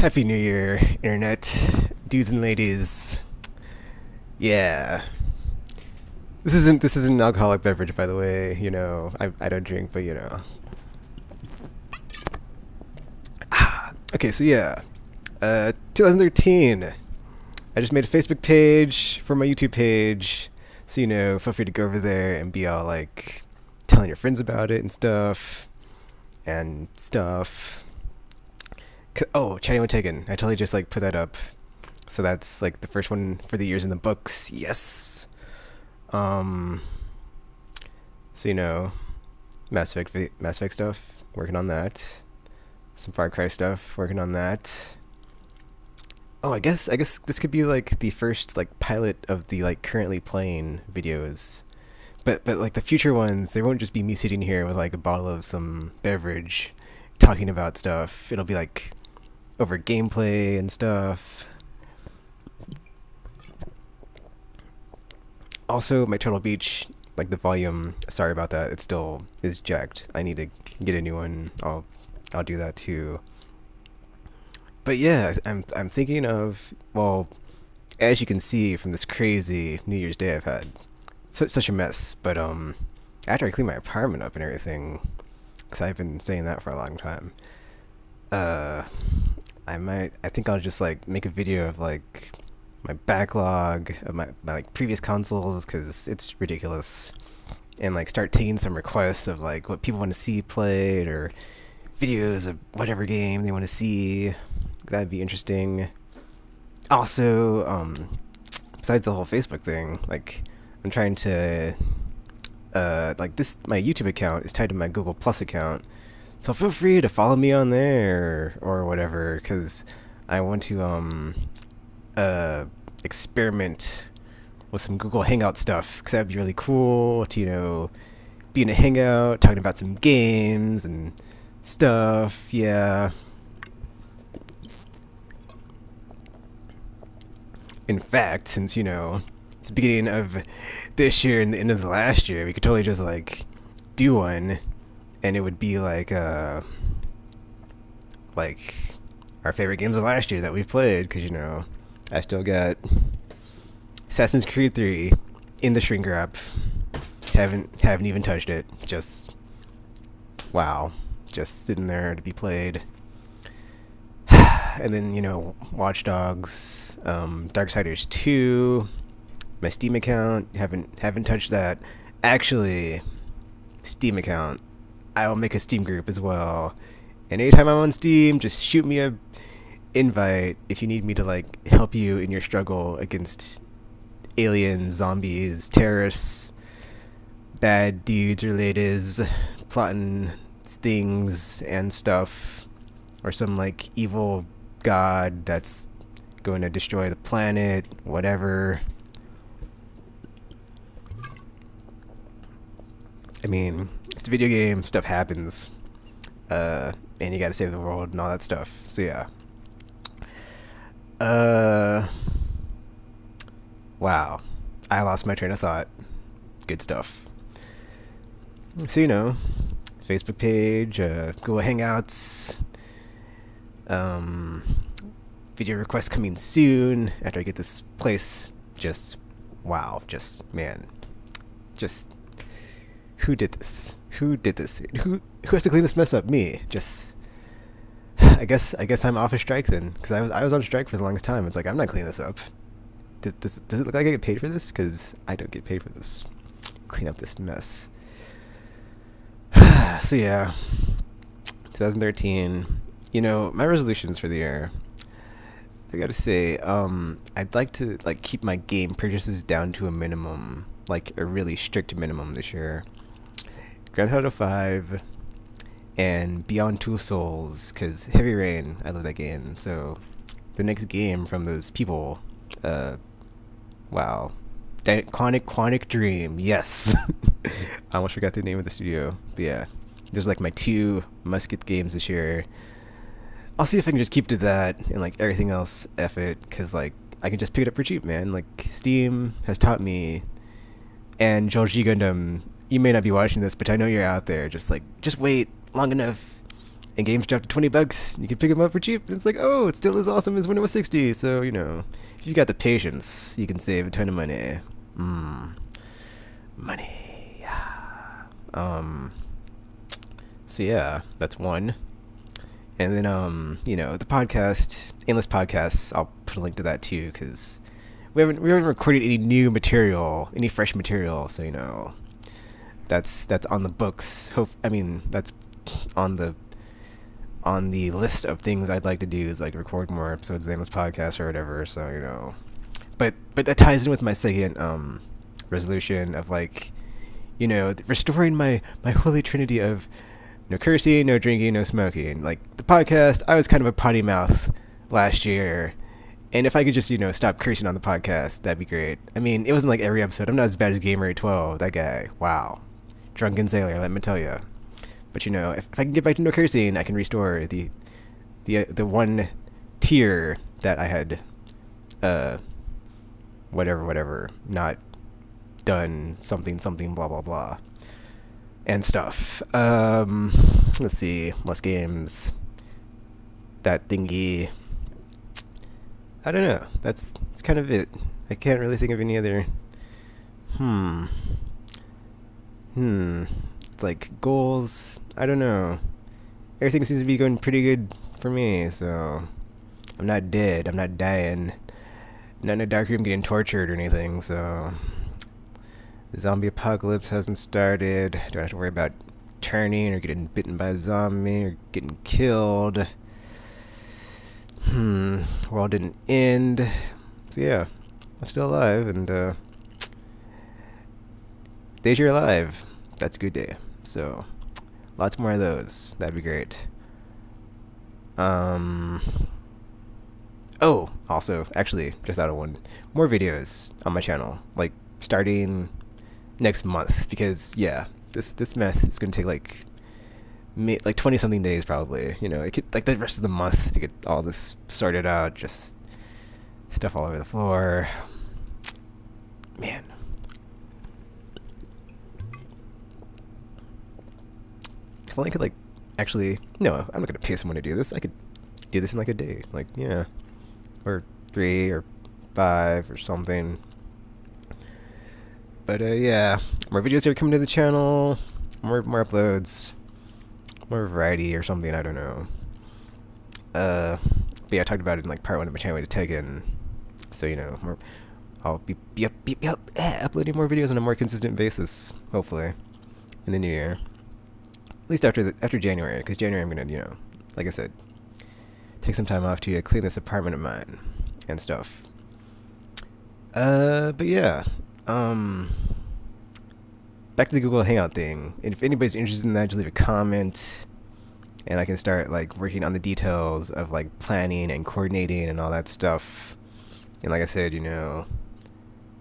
Happy New Year, internet dudes and ladies. Yeah, this isn't an alcoholic beverage, by the way. I don't drink, but Okay, so yeah, 2013. I just made a Facebook page for my YouTube page, so feel free to go over there and be all like telling your friends about it and stuff, and stuff. Oh, chatting with Taken. I totally just like put that up. So that's like the first one for the years in the books. Yes. So Mass Effect stuff, working on that. Some Far Cry stuff, working on that. Oh, I guess this could be like the first like pilot of the like currently playing videos. But like the future ones, they won't just be me sitting here with like a bottle of some beverage talking about stuff. It'll be like over gameplay and stuff. Also, my Turtle Beach, like the volume, sorry about that, it still is jacked. I need to get a new one. I'll do that too. But yeah, I'm thinking of, well, as you can see from this crazy New Year's Day I've had, such a mess. But after I clean my apartment up and everything, because I've been saying that for a long time, I think I'll just like make a video of like my backlog of my like previous consoles, because it's ridiculous, and like start taking some requests of like what people want to see played, or videos of whatever game they want to see. That'd be interesting. Also, besides the whole Facebook thing, like I'm trying to like this, my YouTube account is tied to my Google Plus account, so feel free to follow me on there or whatever, because I want to experiment with some Google Hangout stuff, because that'd be really cool to be in a hangout talking about some games and stuff. Yeah. In fact, since it's the beginning of this year and the end of the last year, we could totally just like do one, and it would be like our favorite games of last year that we've played, because I still got Assassin's Creed 3 in the shrink wrap. Haven't even touched it. Just wow, just sitting there to be played. And then Watch Dogs, Darksiders 2, my Steam account, haven't touched that. Actually, Steam account, I'll make a Steam group as well. And anytime I'm on Steam, just shoot me a invite if you need me to like help you in your struggle against aliens, zombies, terrorists, bad dudes or ladies, plotting things and stuff, or some like evil god that's going to destroy the planet, whatever. I mean, it's a video game, stuff happens, and you gotta save the world and all that stuff, so yeah. Wow, I lost my train of thought. Good stuff. So Facebook page, Google Hangouts, video requests coming soon after I get this place. Just wow, just man, just who did this? Who has to clean this mess up? Me. Just I guess I'm off a strike then, because I was on strike for the longest time. It's like, I'm not cleaning this up. Does it look like I get paid for this? Because I don't get paid for this. Clean up this mess. So yeah, 2013. My resolutions for the year, I gotta say, I'd like to like keep my game purchases down to a minimum, like a really strict minimum this year. Grand Theft Auto 5 and Beyond Two Souls, because Heavy Rain, I love that game. So the next game from those people, wow, Quantic Dream, yes. I almost forgot the name of the studio, but yeah, there's like my 2 must-get games this year. I'll see if I can just keep to that, and like everything else, F it, because like I can just pick it up for cheap, man. Like Steam has taught me, and George G. Gundam, you may not be watching this, but I know you're out there. Just wait long enough, and games drop to $20. You can pick them up for cheap. And it's like, oh, it's still as awesome as when it was 60. So if you got the patience, you can save a ton of money. Money. Yeah. So yeah, that's one. And then the podcast, Endless Podcasts. I'll put a link to that too, because we haven't recorded any new material, any fresh material. So that's on the books. That's on the list of things I'd like to do, is like record more episodes of the Endless Podcast or whatever. So but that ties in with my second resolution of restoring my holy trinity of no cursing, no drinking, no smoking. Like the podcast, I was kind of a potty mouth last year, and if I could just stop cursing on the podcast, that'd be great. I mean, it wasn't like every episode. I'm not as bad as Gamer12. That guy, wow, drunken sailor, let me tell you. But if I can get back to no cursing, I can restore the one tier that I had whatever not done something blah blah blah and stuff. Let's see, less games, that thingy. I don't know. That's kind of it. I can't really think of any other. It's like goals. I don't know. Everything seems to be going pretty good for me, so I'm not dead. I'm not dying. I'm not in a dark room getting tortured or anything, so the zombie apocalypse hasn't started. Don't have to worry about turning or getting bitten by a zombie or getting killed. World didn't end. So yeah, I'm still alive, and days you're alive. That's a good day. So lots more of those. That'd be great. Oh, also, actually, just thought of one. More videos on my channel, like starting next month, because yeah, this meth is gonna take like 20 something days probably. It could like the rest of the month to get all this sorted out. Just stuff all over the floor. Man. If only I could actually, no, I'm not gonna pay someone to do this. I could do this in like a day, yeah, or 3 or 5 or something. But yeah, more videos are coming to the channel, more uploads, more variety or something. I don't know. But yeah, I talked about it in part 1 of my channel to Tekken. So I'll be uploading more videos on a more consistent basis, hopefully, in the new year. At least after January, because January I'm gonna, like I said, take some time off to clean this apartment of mine and stuff. But yeah, back to the Google Hangout thing. And if anybody's interested in that, just leave a comment, and I can start working on the details of planning and coordinating and all that stuff. And like I said,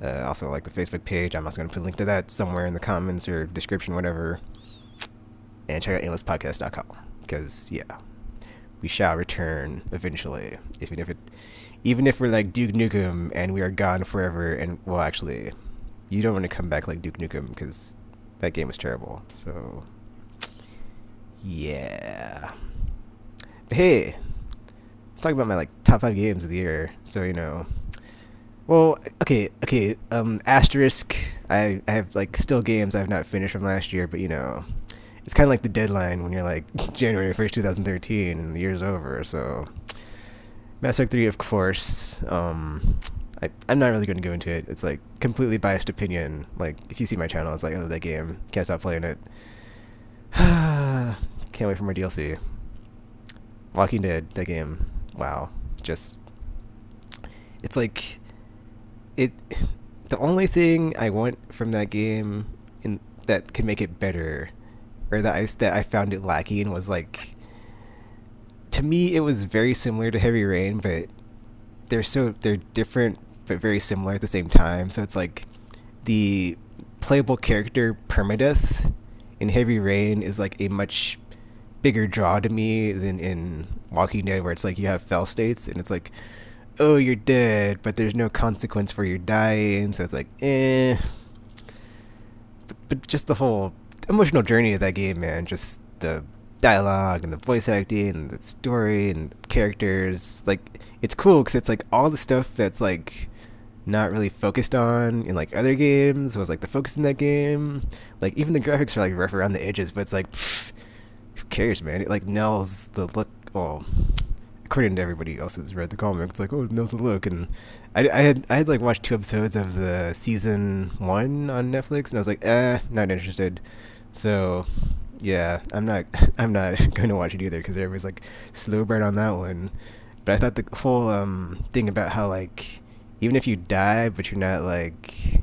also the Facebook page. I'm also gonna put a link to that somewhere in the comments or description, whatever. And check out endlesspodcast.com, because yeah, we shall return eventually, even if we're like Duke Nukem and we are gone forever. And well, actually, you don't want to come back like Duke Nukem, because that game was terrible. So yeah, but hey, let's talk about my top 5 games of the year. So well, okay, asterisk, I have still games I've not finished from last year, but it's kind of like the deadline when you're January 1st, 2013, and the year's over. So Mass Effect 3, of course. I'm not really going to go into it. It's completely biased opinion. If you see my channel, it's I love that game. Can't stop playing it. Can't wait for more DLC. Walking Dead, that game. Wow. Just, it's the only thing I want from that game that can make it better, or that I found it lacking, was to me it was very similar to Heavy Rain, but they're different but very similar at the same time. So it's the playable character permadeath in Heavy Rain is a much bigger draw to me than in Walking Dead, where it's you have fail states and it's oh, you're dead, but there's no consequence for your dying. So it's eh. But just the whole emotional journey of that game, man. Just the dialogue and the voice acting and the story and the characters. Like, it's cool because it's like all the stuff that's like not really focused on in like other games was like the focus in that game. Like, even the graphics are like rough around the edges, but it's like, pfft, who cares, man? It like nails the look. Well, according to everybody else who's read the comic, it's like, oh, it nails the look. And I had like watched 2 episodes of the season 1 on Netflix, and I was like, not interested. So yeah, I'm not going to watch it either because everybody's like slow burn on that one. But I thought the whole thing about how like even if you die, but you're not like,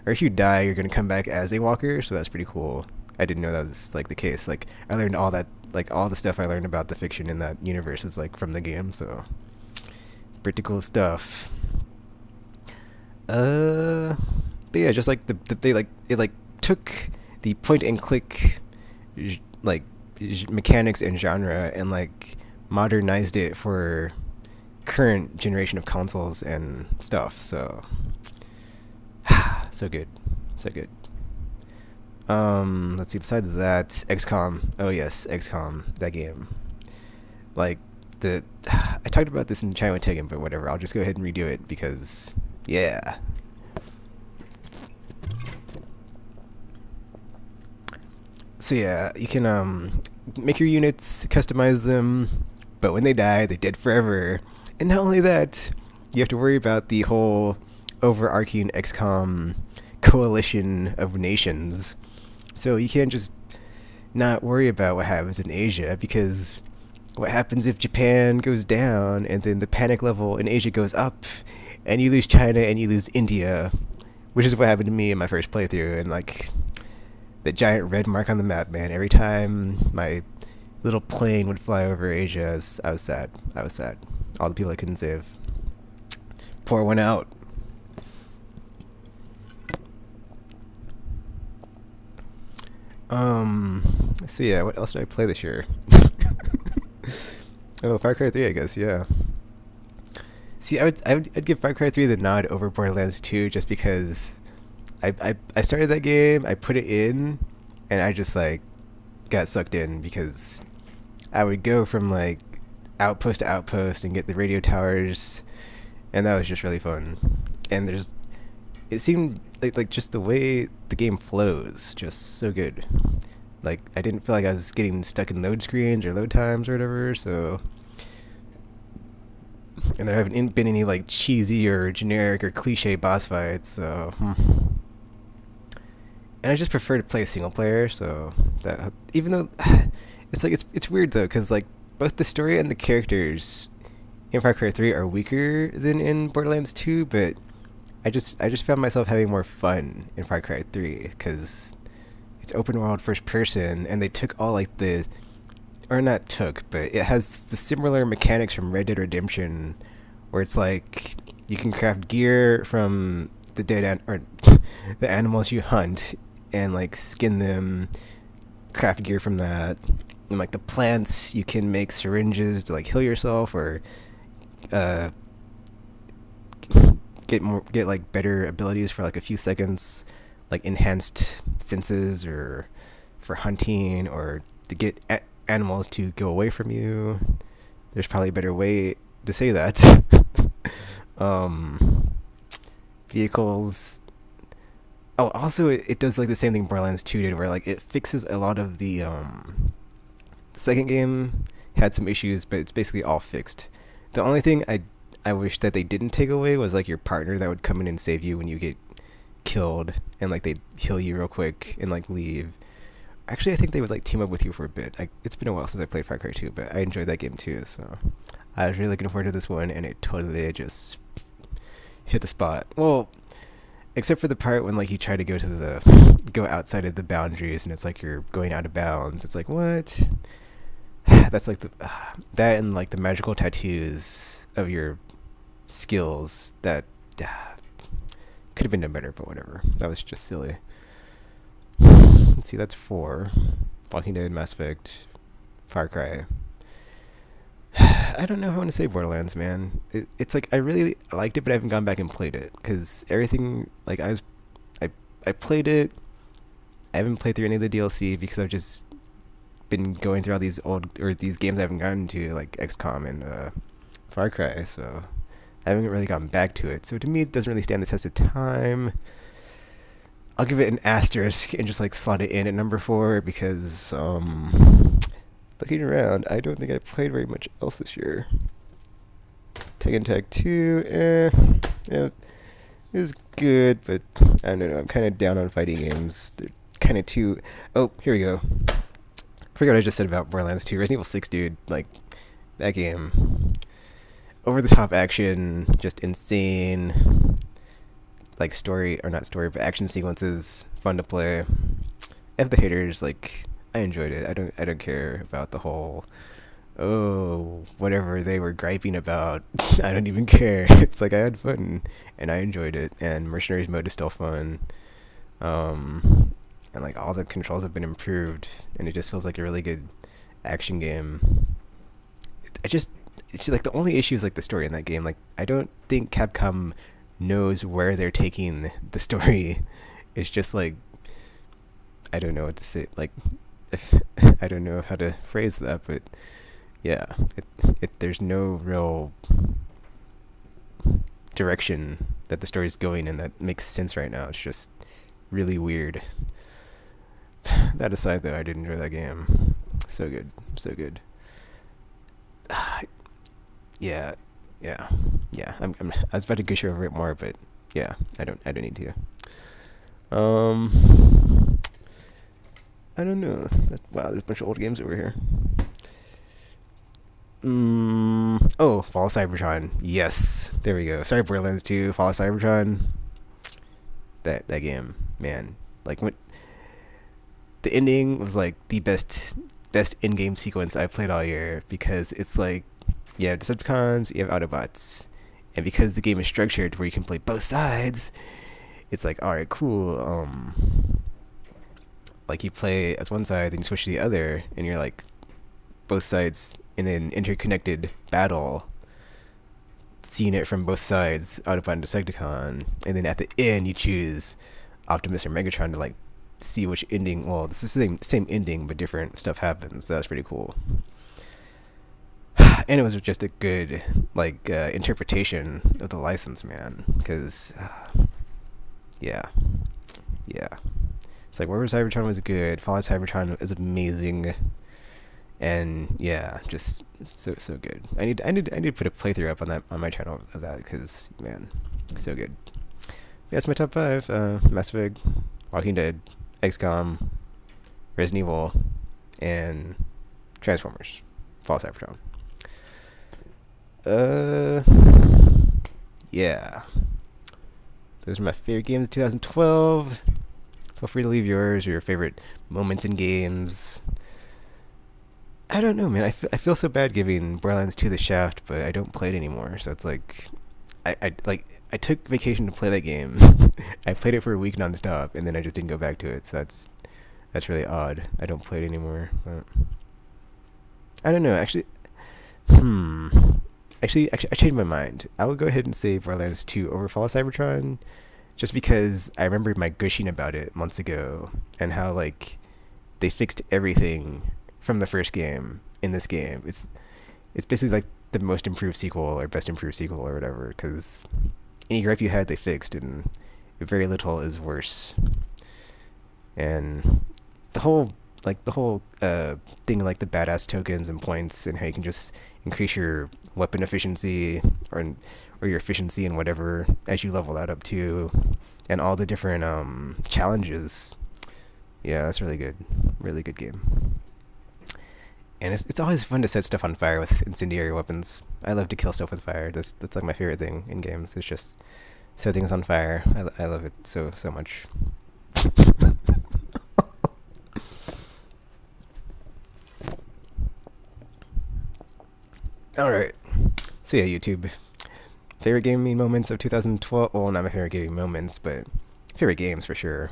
or if you die, you're gonna come back as a walker. So that's pretty cool. I didn't know that was like the case. Like, I learned all that, like all the stuff I learned about the fiction in that universe is like from the game. So pretty cool stuff. But yeah, just like they like it like took the point and click like mechanics and genre and like modernized it for current generation of consoles and stuff. So so good, so good. Let's see, besides that, XCOM. Oh yes, XCOM, that game. Like, I talked about this in chat with Tegan, but whatever, I'll just go ahead and redo it because yeah. So yeah, you can make your units, customize them, but when they die, they're dead forever. And not only that, you have to worry about the whole overarching XCOM coalition of nations. So you can't just not worry about what happens in Asia, because what happens if Japan goes down and then the panic level in Asia goes up and you lose China and you lose India, which is what happened to me in my first playthrough. And like, the giant red mark on the map, man, every time my little plane would fly over Asia, I was sad. I was sad. All the people I couldn't save. Pour one out. So yeah, what else did I play this year? Oh, Far Cry 3, I guess, yeah. See, I'd give Far Cry 3 the nod over Borderlands 2 just because I started that game, I put it in, and I just like got sucked in because I would go from like outpost to outpost and get the radio towers, and that was just really fun. And it seemed like just the way the game flows, just so good. Like, I didn't feel like I was getting stuck in load screens or load times or whatever, so. And there haven't been any like cheesy or generic or cliche boss fights, so. And I just prefer to play single player, so that, even though it's like it's weird though, because like both the story and the characters in Far Cry 3 are weaker than in Borderlands 2, but I just found myself having more fun in Far Cry 3 because it's open world first person, and they took all like or not took, but it has the similar mechanics from Red Dead Redemption, where it's like you can craft gear from the or the animals you hunt and like skin them, craft gear from that, and like the plants you can make syringes to like heal yourself or get like better abilities for like a few seconds, like enhanced senses or for hunting or to get animals to go away from you. There's probably a better way to say that. Vehicles. Oh, also it does like the same thing Borderlands 2 did, where like it fixes a lot of the second game had some issues, but it's basically all fixed. The only thing I wish that they didn't take away was like your partner that would come in and save you when you get killed, and like they'd heal you real quick and like leave. Actually, I think they would like team up with you for a bit. It's been a while since I played Far Cry 2, but I enjoyed that game too, so I was really looking forward to this one, and it totally just hit the spot. Well, except for the part when like you try to go outside of the boundaries and it's like you're going out of bounds. It's like, what? That's like that and like the magical tattoos of your skills that could have been done better, but whatever. That was just silly. Let's see, that's 4. Walking Dead, Mass Effect, Far Cry. I don't know how I want to say Borderlands, man. It's like I really liked it, but I haven't gone back and played it because everything like I played it. I haven't played through any of the DLC because I've just been going through all these these games I haven't gotten to, like XCOM and Far Cry, so I haven't really gotten back to it. So to me, it doesn't really stand the test of time. I'll give it an asterisk and just like slot it in at number 4 because looking around, I don't think I played very much else this year. Tekken Tag 2, yeah, it was good, but I don't know. I'm kind of down on fighting games. They're kind of too. Oh, here we go. Forget what I just said about Borderlands 2. Resident Evil 6, dude. Like that game. Over the top action, just insane. Like story, or not story, but action sequences, fun to play. F the haters, like I enjoyed it. I don't care about the whole whatever they were griping about. I don't even care. It's like I had fun and I enjoyed it, and Mercenaries mode is still fun. And like all the controls have been improved, and it just feels like a really good action game. It's just like the only issue is like the story in that game. Like I don't think Capcom knows where they're taking the story. It's just like I don't know what to say. Like I don't know how to phrase that, but yeah, there's no real direction that the story's going in that makes sense right now. It's just really weird. That aside, though, I did enjoy that game. So good, so good. Yeah. I was about to gush over it more, but yeah, I don't need to. I don't know. Wow, there's a bunch of old games over here. Oh, Fall of Cybertron. Yes, there we go. Sorry, Borderlands 2, Fall of Cybertron. That game, man. Like when the ending was like the best in-game sequence I've played all year, because it's like you have Decepticons, you have Autobots, and because the game is structured where you can play both sides, it's like, all right, cool. Like you play as one side, then you switch to the other, and you're like both sides in an interconnected battle, seeing it from both sides, Autobot and Decepticon, and then at the end you choose Optimus or Megatron to like see which ending. Well, this is the same ending, but different stuff happens. So that's pretty cool. And it was just a good like interpretation of the license, man. Because yeah, it's like War Cybertron was good. Fall of Cybertron is amazing. And yeah, just so good. I need to put a playthrough up on my channel of that, because man, so good. That's my top 5. Mass Effect, Walking Dead, XCOM, Resident Evil, and Transformers. Fall of Cybertron. Yeah. Those are my favorite games of 2012. Feel free to leave yours or your favorite moments in games. I don't know, man. I feel so bad giving Borderlands 2 the shaft, but I don't play it anymore. So it's like, I took vacation to play that game. I played it for a week nonstop, and then I just didn't go back to it. So that's really odd. I don't play it anymore. But I don't know. Actually, I changed my mind. I would go ahead and say Borderlands 2 over Fall of Cybertron, just because I remembered my gushing about it months ago, and how like they fixed everything from the first game in this game. It's basically like the most improved sequel or best improved sequel or whatever, because any gripe you had they fixed, and very little is worse. And the whole thing, like the badass tokens and points, and how you can just increase your weapon efficiency or your efficiency and whatever as you level that up too, and all the different challenges. Yeah, that's really good game. And it's always fun to set stuff on fire with incendiary weapons. I love to kill stuff with fire. That's like my favorite thing in games. It's just set things on fire. I love it so much. Alright. So yeah, YouTube. Favorite gaming moments of 2012. Well, not my favorite gaming moments, but favorite games for sure.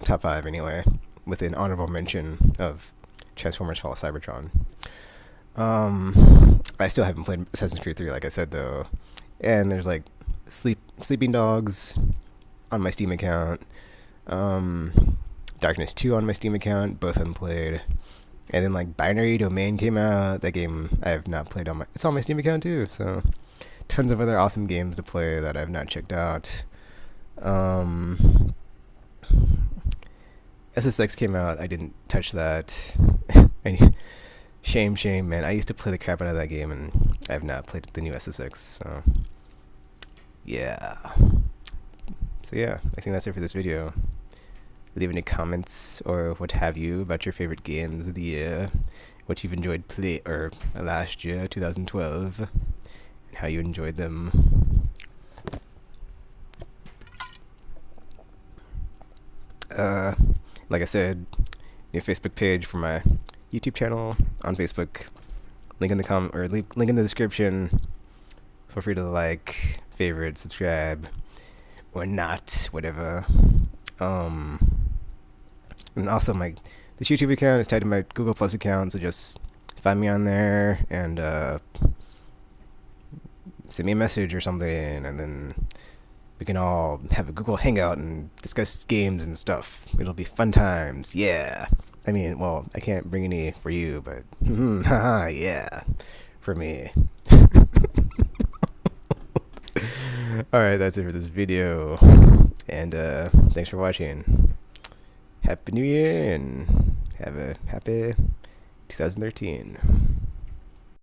Top 5 anyway, with an honorable mention of Transformers Fall of Cybertron. I still haven't played Assassin's Creed 3, like I said, though. And there's like Sleeping Dogs on my Steam account. Darkness 2 on my Steam account, both unplayed. And then like Binary Domain came out. That game I have not played on my. It's on my Steam account too. So tons of other awesome games to play that I've not checked out. SSX came out. I didn't touch that. Shame, man. I used to play the crap out of that game, and I have not played the new SSX. So yeah. So yeah, I think that's it for this video. Leave any comments or what have you about your favorite games of the year, what you've enjoyed last year, 2012, and how you enjoyed them. Like I said, new Facebook page for my YouTube channel on Facebook. Link in the link in the description. Feel free to like, favorite, subscribe, or not, whatever. And also this YouTube account is tied to my Google Plus account, so just find me on there and send me a message or something, and then we can all have a Google Hangout and discuss games and stuff. It'll be fun times, yeah. I mean, well, I can't bring any for you, but yeah, for me. Alright, that's it for this video, and thanks for watching. Happy New Year, and have a happy 2013.